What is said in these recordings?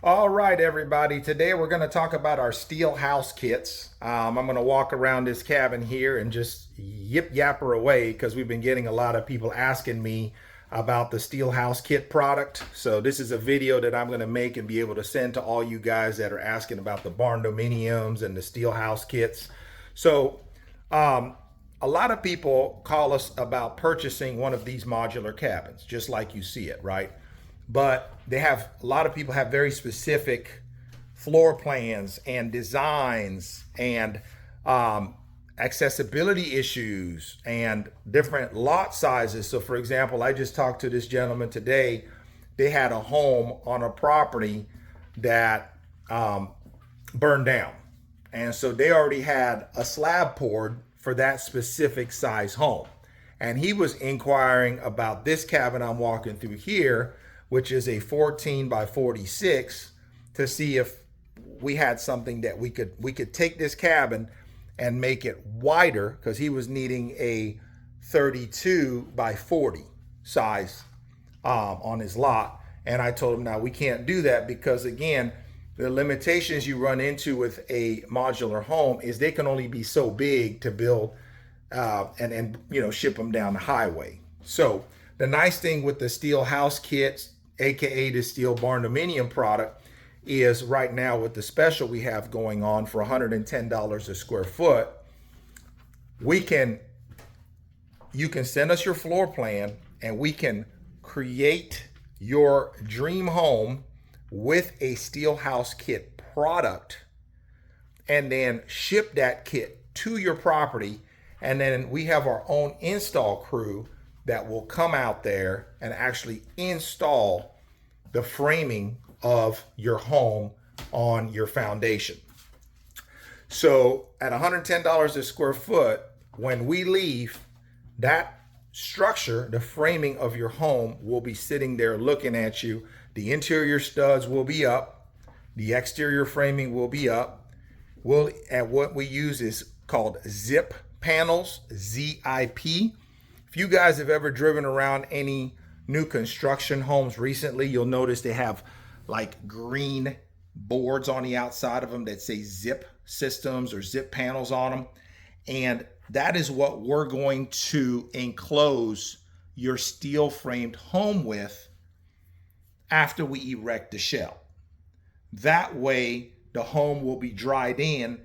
All right, everybody. Today we're going to talk about our steel house kits. I'm going to walk around this cabin here and just yip yapper away because we've been getting a lot of people asking me about the steel house kit product. So this is a video that I'm going to make and be able to send to all you guys that are asking about the Barndominiums and the steel house kits. So a lot of people call us about purchasing one of these modular cabins, just like you see it, right? But a lot of people have very specific floor plans and designs and accessibility issues and different lot sizes. So for example, I just talked to this gentleman today. They had a home on a property that burned down, and so they already had a slab poured for that specific size home. And he was inquiring about this cabin I'm walking through here, which is a 14 by 46, to see if we had something that we could take this cabin and make it wider, because he was needing a 32 by 40 size on his lot. And I told him, now we can't do that because, again, the limitations you run into with a modular home is they can only be so big to build and ship them down the highway. So the nice thing with the steel house kits, aka the steel Barndominium product, is right now with the special we have going on for $110 a square foot, you can send us your floor plan and we can create your dream home with a steel house kit product and then ship that kit to your property. And then we have our own install crew that will come out there and actually install the framing of your home on your foundation. So at $110 a square foot, when we leave, that structure, the framing of your home, will be sitting there looking at you. The interior studs will be up. The exterior framing will be up. And what we use is called zip panels, ZIP. If you guys have ever driven around any new construction homes recently, you'll notice they have like green boards on the outside of them that say zip systems or zip panels on them. And that is what we're going to enclose your steel framed home with after we erect the shell. That way the home will be dried in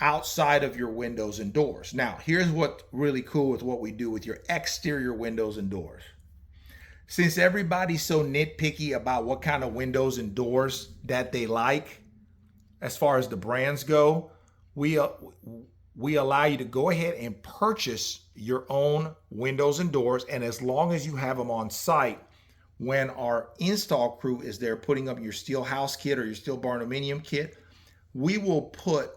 outside of your windows and doors. Now, here's what's really cool with what we do with your exterior windows and doors. Since everybody's so nitpicky about what kind of windows and doors that they like, as far as the brands go, we allow you to go ahead and purchase your own windows and doors. And as long as you have them on site, when our install crew is there putting up your steel house kit or your steel Barndominium kit, we will put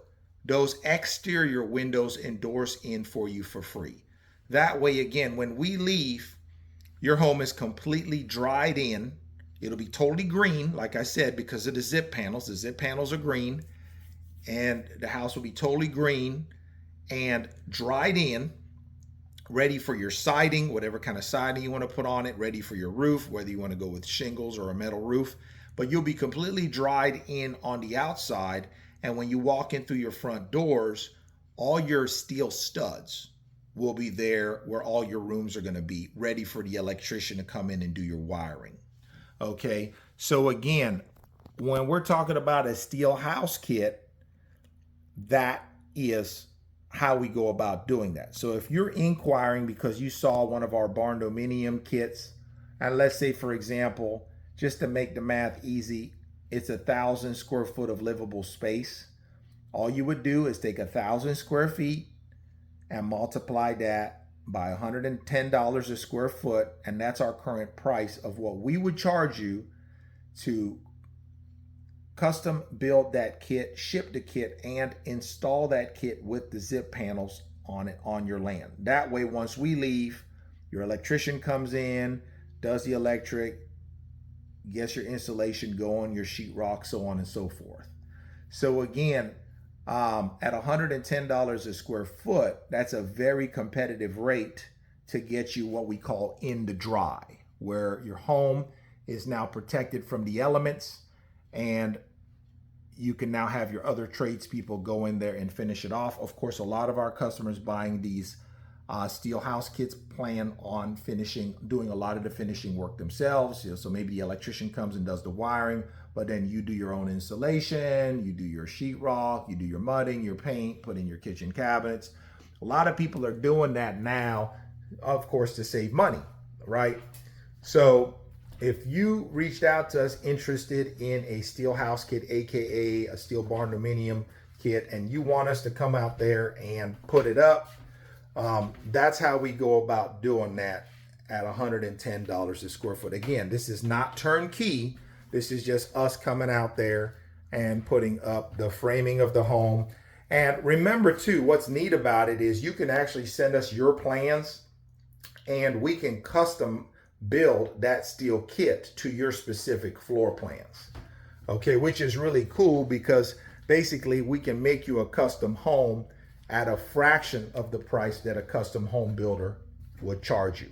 those exterior windows and doors in for you for free. That way, again, when we leave, your home is completely dried in. It'll be totally green, like I said, because of the zip panels. The zip panels are green, and the house will be totally green and dried in, ready for your siding, whatever kind of siding you want to put on it, ready for your roof, whether you want to go with shingles or a metal roof. But you'll be completely dried in on the outside. And when you walk in through your front doors, all your steel studs will be there where all your rooms are going to be, ready for the electrician to come in and do your wiring. Okay, so again, when we're talking about a steel house kit, that is how we go about doing that. So if you're inquiring because you saw one of our Barndominium kits, and let's say, for example, just to make the math easy, it's 1,000 square foot of livable space. All you would do is take 1,000 square feet and multiply that by $110 a square foot, and that's our current price of what we would charge you to custom build that kit, ship the kit, and install that kit with the zip panels on it on your land. That way, once we leave, your electrician comes in, does the electric, gets your installation going, your sheetrock, so on and so forth. So again, at $110 a square foot, that's a very competitive rate to get you what we call in the dry, where your home is now protected from the elements and you can now have your other tradespeople go in there and finish it off. Of course, a lot of our customers buying these steel house kits plan on doing a lot of the finishing work themselves. So maybe the electrician comes and does the wiring, but then you do your own installation, you do your sheetrock, you do your mudding, your paint, put in your kitchen cabinets. A lot of people are doing that now, of course, to save money, right? So if you reached out to us interested in a steel house kit, AKA a steel Barndominium kit, and you want us to come out there and put it up, that's how we go about doing that at $110 a square foot. Again, this is not turnkey. This is just us coming out there and putting up the framing of the home. And remember too, what's neat about it is you can actually send us your plans and we can custom build that steel kit to your specific floor plans. Okay, which is really cool because basically we can make you a custom home at a fraction of the price that a custom home builder would charge you.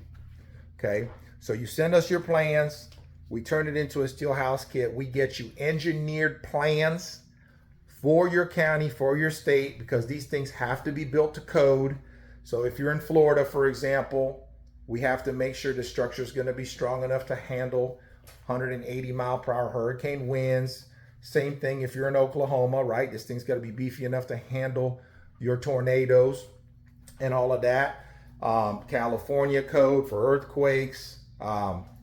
Okay, so you send us your plans, we turn it into a steel house kit, we get you engineered plans for your county, for your state, because these things have to be built to code. So if you're in Florida, for example, we have to make sure the structure is going to be strong enough to handle 180-mile-per-hour hurricane winds. Same thing if you're in Oklahoma, right? This thing's got to be beefy enough to handle your tornadoes and all of that. California code for earthquakes,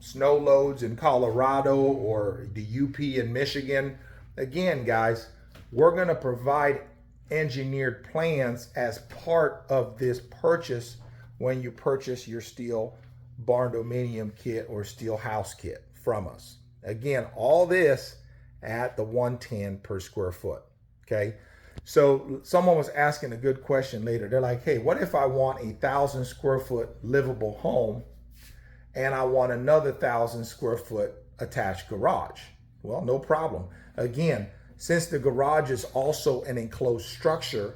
snow loads in Colorado or the UP in Michigan. Again, guys, we're going to provide engineered plans as part of this purchase when you purchase your steel Barndominium kit or steel house kit from us. Again, all this at the $110 per square foot. Okay. So someone was asking a good question later. They're like, hey, what if I want a 1,000 square foot livable home and I want another 1,000 square foot attached garage? Well, no problem. Again, since the garage is also an enclosed structure,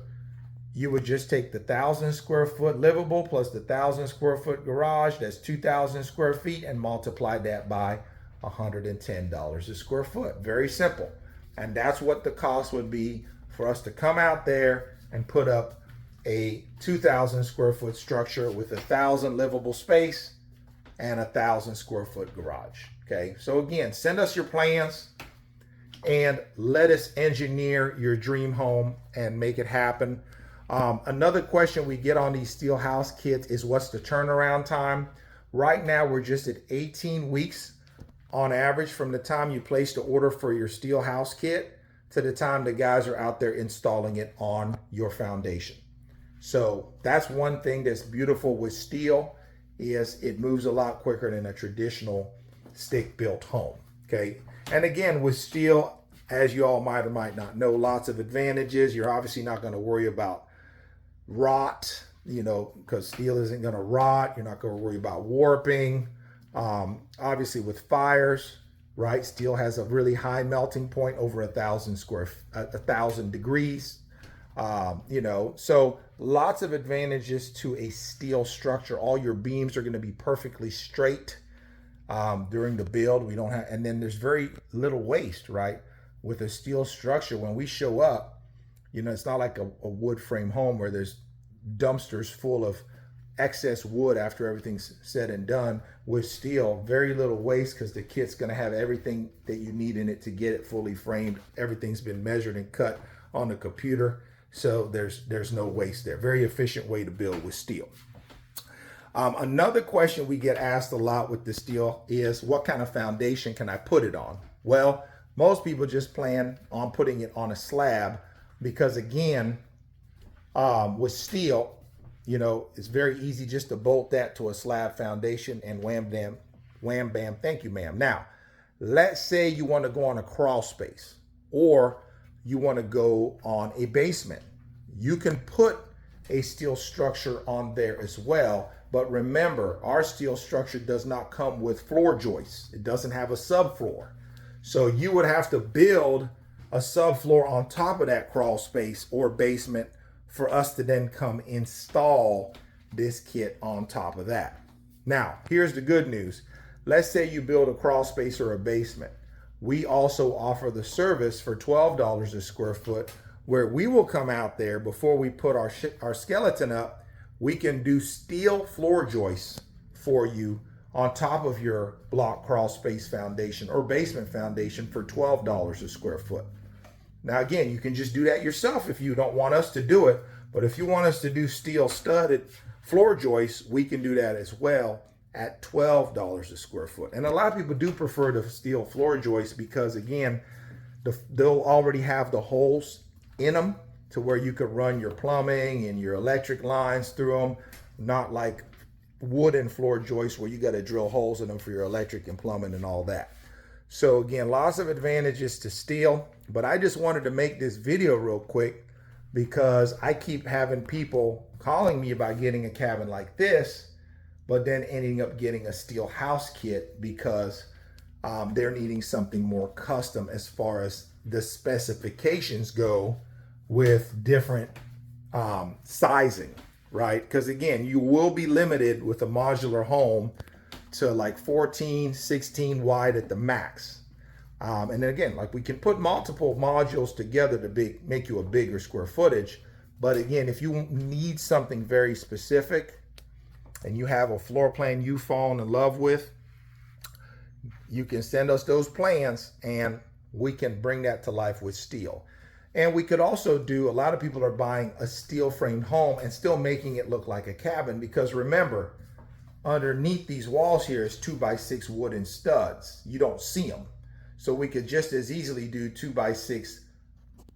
you would just take the 1,000 square foot livable plus the 1,000 square foot garage, that's 2,000 square feet, and multiply that by $110 a square foot. Very simple. And that's what the cost would be for us to come out there and put up a 2,000 square foot structure with 1,000 livable space and 1,000 square foot garage. Okay, so again, send us your plans and let us engineer your dream home and make it happen. Another question we get on these steel house kits is what's the turnaround time? Right now, we're just at 18 weeks on average from the time you place the order for your steel house kit to the time the guys are out there installing it on your foundation. So that's one thing that's beautiful with steel is it moves a lot quicker than a traditional stick-built home. Okay. And again, with steel, as you all might or might not know, lots of advantages. You're obviously not going to worry about rot, because steel isn't going to rot. You're not going to worry about warping. Obviously with fires, right? Steel has a really high melting point, over 1,000 degrees. So lots of advantages to a steel structure. All your beams are going to be perfectly straight during the build. And then there's very little waste, right? With a steel structure, when we show up, it's not like a wood frame home where there's dumpsters full of excess wood after everything's said and done. With steel, very little waste because the kit's going to have everything that you need in it to get it fully framed. Everything's been measured and cut on the computer, so there's no waste there. Very efficient way to build with steel. Another question we get asked a lot with the steel is, what kind of foundation can I put it on? Well, most people just plan on putting it on a slab because, again, with steel, it's very easy just to bolt that to a slab foundation and wham bam, thank you, ma'am. Now, let's say you want to go on a crawl space or you want to go on a basement. You can put a steel structure on there as well. But remember, our steel structure does not come with floor joists. It doesn't have a subfloor. So you would have to build a subfloor on top of that crawl space or basement for us to then come install this kit on top of that. Now, here's the good news. Let's say you build a crawl space or a basement. we also offer the service for $12 a square foot, where we will come out there before we put our skeleton up. We can do steel floor joists for you on top of your block crawl space foundation or basement foundation for $12 a square foot. Now again, you can just do that yourself if you don't want us to do it, but if you want us to do steel studded floor joists, we can do that as well at $12 a square foot. And a lot of people do prefer the steel floor joists because again, they'll already have the holes in them to where you could run your plumbing and your electric lines through them, not like wooden floor joists where you got to drill holes in them for your electric and plumbing and all that. So again, lots of advantages to steel, but I just wanted to make this video real quick because I keep having people calling me about getting a cabin like this, but then ending up getting a steel house kit because they're needing something more custom as far as the specifications go with different sizing, right? Because again, you will be limited with a modular home to like 14, 16 wide at the max. And then again, like we can put multiple modules together to make you a bigger square footage. But again, if you need something very specific and you have a floor plan you've fallen in love with, you can send us those plans and we can bring that to life with steel. And we could also do, a lot of people are buying a steel framed home and still making it look like a cabin, because remember, underneath these walls here is 2x6 wooden studs. You don't see them. So we could just as easily do 2x6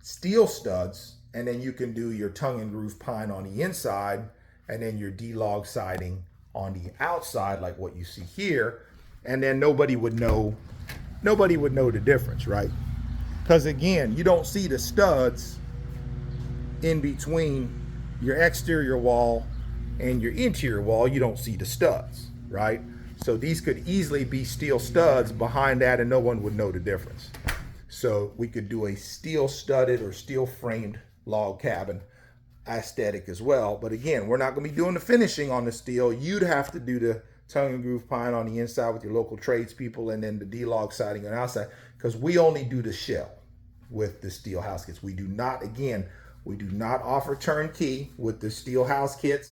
steel studs, and then you can do your tongue and groove pine on the inside and then your D-log siding on the outside like what you see here. And then nobody would know the difference, right? Because again, you don't see the studs in between your exterior wall and your interior wall. You don't see the studs, right? So these could easily be steel studs behind that and no one would know the difference. So we could do a steel studded or steel framed log cabin aesthetic as well. But again, we're not going to be doing the finishing on the steel. You'd have to do the tongue and groove pine on the inside with your local tradespeople and then the D-log siding on the outside, because we only do the shell with the steel house kits. We do not, again, we do not offer turnkey with the steel house kits.